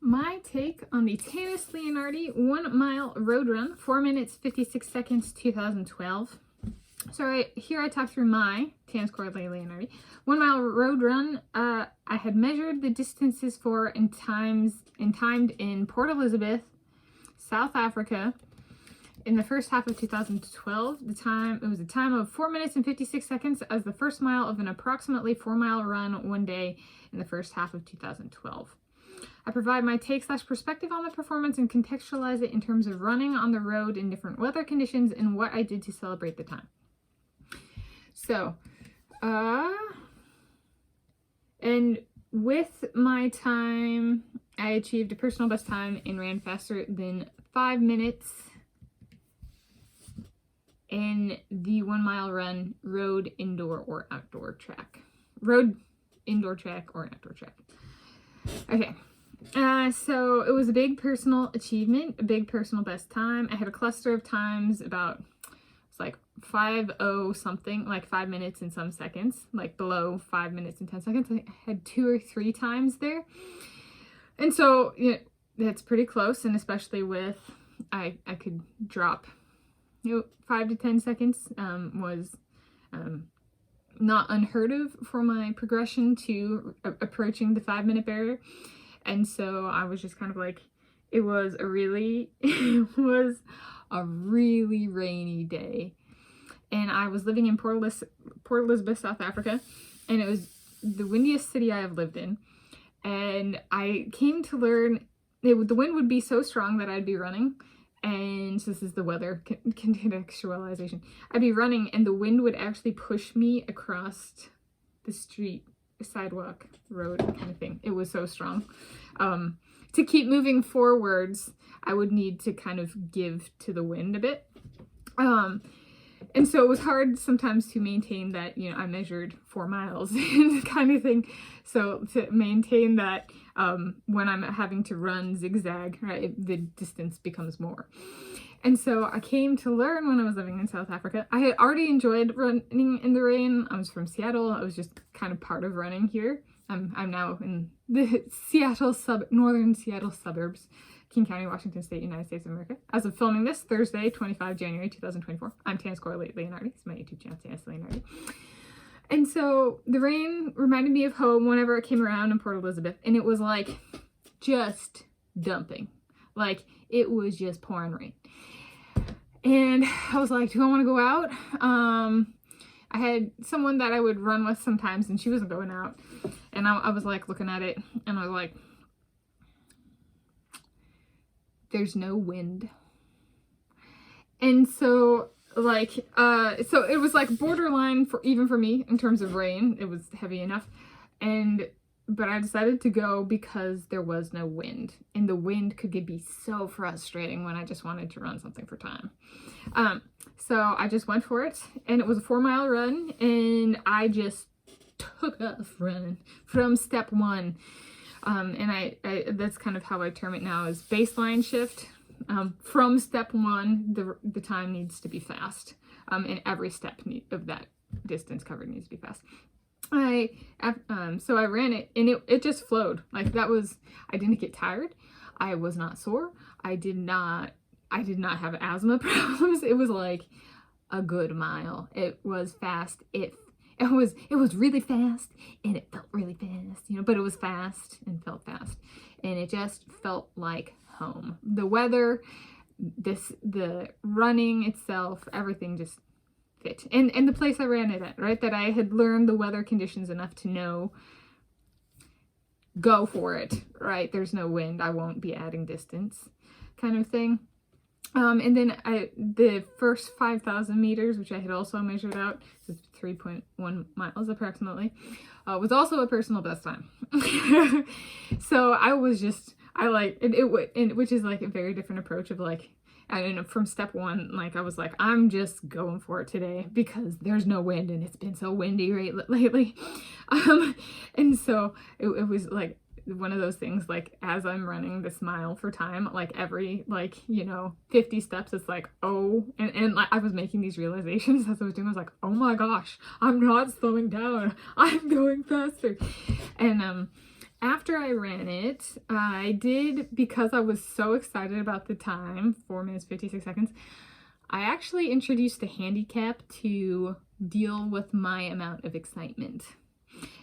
my take on the Tanis Leonhardi 1 mile road run, 4 minutes 56 seconds 2012. So here I talk through my Tanis Coralee Leonhardi 1 mile road run. I had measured the distances for and timed in Port Elizabeth, South Africa, in the first half of 2012. It was a time of 4 minutes and 56 seconds as the first mile of an approximately 4 mile run one day in the first half of 2012. I provide my take/perspective on the performance and contextualize it in terms of running on the road in different weather conditions and what I did to celebrate the time. So, and with my time, I achieved a personal best time and ran faster than 5 minutes in the 1 mile run, road, indoor, or outdoor track. Road, indoor track, or outdoor track. Okay. So it was a big personal achievement, a big personal best time. I had a cluster of times about, it's like 5:0 something, like 5 minutes and some seconds, like below 5 minutes and 10 seconds. I had 2 or 3 times there. And so, you know, that's pretty close. And especially with, I could drop, 5 to 10 seconds was not unheard of for my progression to approaching the 5 minute barrier. And so I was just kind of like, it was a really rainy day. And I was living in Port Elizabeth, South Africa, and it was the windiest city I have lived in. And I came to learn the wind would be so strong that I'd be running. And so this is the weather contextualization. I'd be running and the wind would actually push me across the street, sidewalk, road kind of thing. It was so strong. To keep moving forwards, I would need to kind of give to the wind a bit. And so it was hard sometimes to maintain that, you know, I measured 4 miles kind of thing. So to maintain that when I'm having to run zigzag, right, the distance becomes more. And so I came to learn when I was living in South Africa. I had already enjoyed running in the rain. I was from Seattle. I was just kind of part of running here. I'm now in the northern Seattle suburbs, King County, Washington State, United States of America. As of filming this, Thursday, 25 January 2024. I'm Tanis Coralee Leonhardi. It's my YouTube channel, Tanis Leonhardi. And so the rain reminded me of home whenever it came around in Port Elizabeth. And it was like just dumping. Like it was just pouring rain. And I was like, do I want to go out? I had someone that I would run with sometimes and she wasn't going out. And I was like looking at it and I was like, there's no wind. And so like, so it was like borderline even for me in terms of rain. It was heavy enough. But I decided to go because there was no wind. And the wind could be so frustrating when I just wanted to run something for time. So I just went for it. And it was a 4 mile run. And I just took off running from step 1. And I that's kind of how I term it now, is baseline shift. From step 1, the time needs to be fast. And every step of that distance covered needs to be fast. So I ran it and it just flowed. Like I didn't get tired. I was not sore. I did not have asthma problems. It was like a good mile. It was fast. It was really fast and it felt really fast, you know, but it was fast and felt fast. And it just felt like home. The weather, the running itself, everything just fit. And the place I ran it at, right? That I had learned the weather conditions enough to know, go for it, right? There's no wind. I won't be adding distance kind of thing. And then the first 5,000 meters, which I had also measured out, so 3.1 miles approximately, was also a personal best time. So which is like a very different approach of like, I don't know, from step 1, like I was like, I'm just going for it today because there's no wind and it's been so windy lately. And so it was like one of those things, like as I'm running this mile for time, like every 50 steps, it's like, oh, and like I was making these realizations as I was doing. I was like, oh my gosh, I'm not slowing down, I'm going faster. And after I ran it, I did, because I was so excited about the time, 4 minutes, 56 seconds, I actually introduced a handicap to deal with my amount of excitement.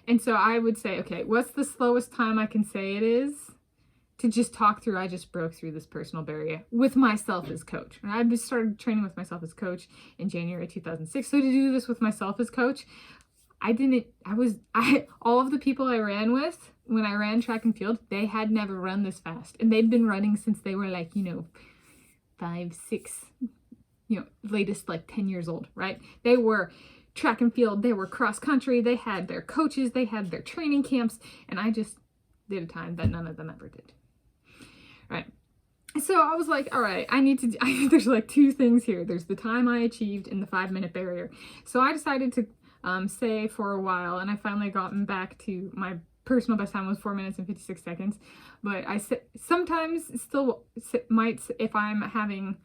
And so I would say, okay, what's the slowest time I can say it is to just talk through? I just broke through this personal barrier with myself as coach. And I just started training with myself as coach in January 2006. So to do this with myself as coach, all of the people I ran with when I ran track and field, they had never run this fast. And they'd been running since they were like, 5, 6, latest like 10 years old, right? They were track and field, they were cross country, they had their coaches, they had their training camps, and I just did a time that none of them ever did. Right. So I was like, all right, there's like two things here. There's the time I achieved and the 5-minute barrier. So I decided to say for a while, and I finally gotten back to my personal best time was 4 minutes and 56 seconds. But I sometimes still might, if I'm having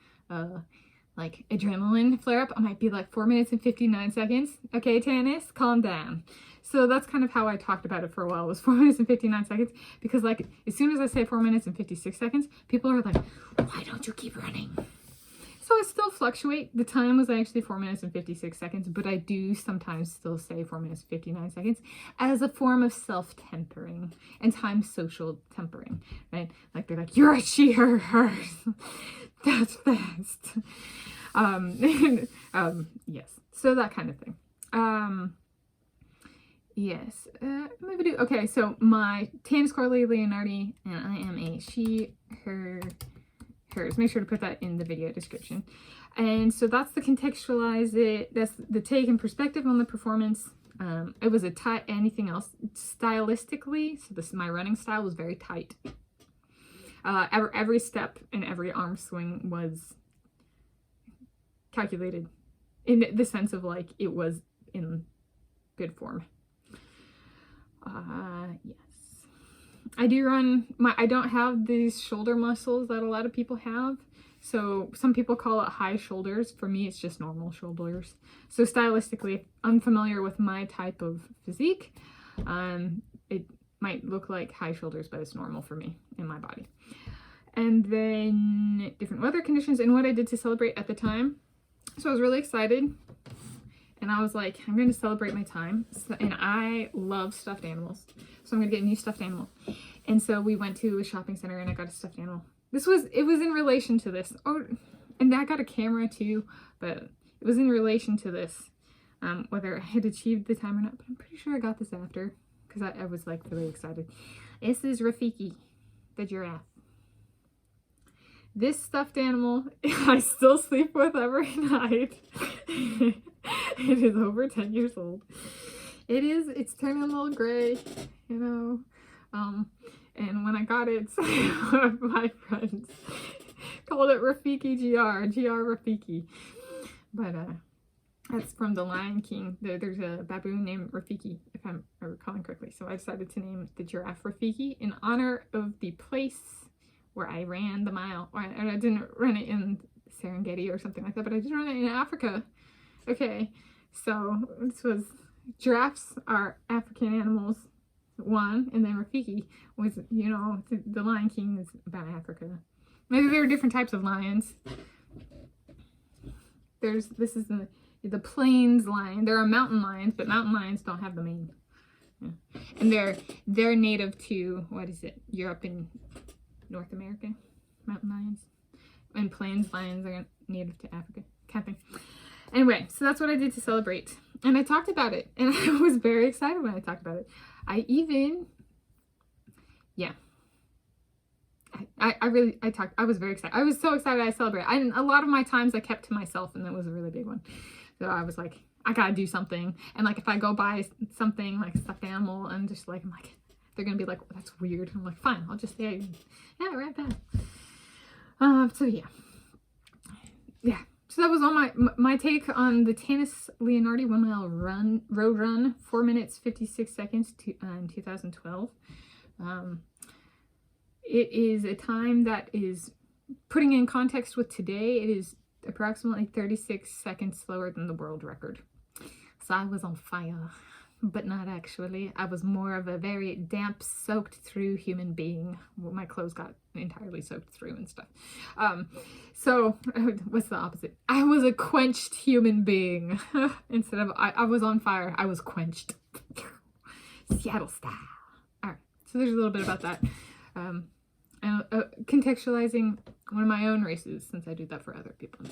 like adrenaline flare up, I might be like 4 minutes and 59 seconds. Okay, Tanis, calm down. So that's kind of how I talked about it for a while, was 4 minutes and 59 seconds. Because like, as soon as I say 4 minutes and 56 seconds, people are like, why don't you keep running? So I still fluctuate. The time was actually 4 minutes and 56 seconds, but I do sometimes still say 4 minutes and 59 seconds as a form of self-tempering and time social tempering, right? Like they're like, you're a cheater. That's fast. Yes. So that kind of thing. Yes. Maybe okay. So my Tanis Coralee Leonhardi, and I am a she, her, hers. Make sure to put that in the video description. And so that's the contextualize it. That's the take and perspective on the performance. It was anything else stylistically. So my running style was very tight. Every step and every arm swing was calculated in the sense of like it was in good form. Yes. I do run I don't have these shoulder muscles that a lot of people have. So some people call it high shoulders. For me, it's just normal shoulders. So stylistically, if I'm familiar with my type of physique, it might look like high shoulders, but it's normal for me in my body. And then different weather conditions and what I did to celebrate at the time. So I was really excited. And I was like, I'm going to celebrate my time. And I love stuffed animals. So I'm going to get a new stuffed animal. And so we went to a shopping center and I got a stuffed animal. It was in relation to this. Oh, and I got a camera too, but it was in relation to this. Whether I had achieved the time or not, but I'm pretty sure I got this after because I was like really excited. This is Rafiki, the giraffe. This stuffed animal, I still sleep with every night. It is over 10 years old. It's turning a little gray, And when I got it, my friends called it Rafiki GR Rafiki. But that's from The Lion King. There's a baboon named Rafiki, if I'm recalling correctly. So I decided to name the giraffe Rafiki in honor of the place where I ran the mile. And I didn't run it in Serengeti or something like that, but I did run it in Africa. Okay, so this was, giraffes are African animals, one, and then Rafiki was, the Lion King is about Africa. Maybe there were different types of lions. This is the plains lion. There are mountain lions, but mountain lions don't have the mane. Yeah. And they're native to, Europe and North America, mountain lions. And plains lions are native to Africa. Kind of thing. Anyway, so that's what I did to celebrate. And I talked about it. And I was very excited when I talked about it. I was very excited. I was so excited I celebrated. A lot of my times I kept to myself, and that was a really big one. So I was like, I gotta do something. And like, if I go buy something like a stuffed animal, and just like, I'm like, they're gonna be like, well, that's weird. I'm like, fine, I'll just say, yeah, right back. So yeah. So that was all my take on the Tanis Leonhardi 1 mile road run, 4 minutes 56 seconds in 2012. It is a time that is, putting in context with today, it is approximately 36 seconds slower than the world record. So I was on fire. but not actually. I was more of a very damp, soaked through human being. Well, my clothes got entirely soaked through and stuff. So what's the opposite? I was a quenched human being. Instead of I was on fire, I was quenched. Seattle style. All right, so there's a little bit about that. And contextualizing one of my own races, since I do that for other people.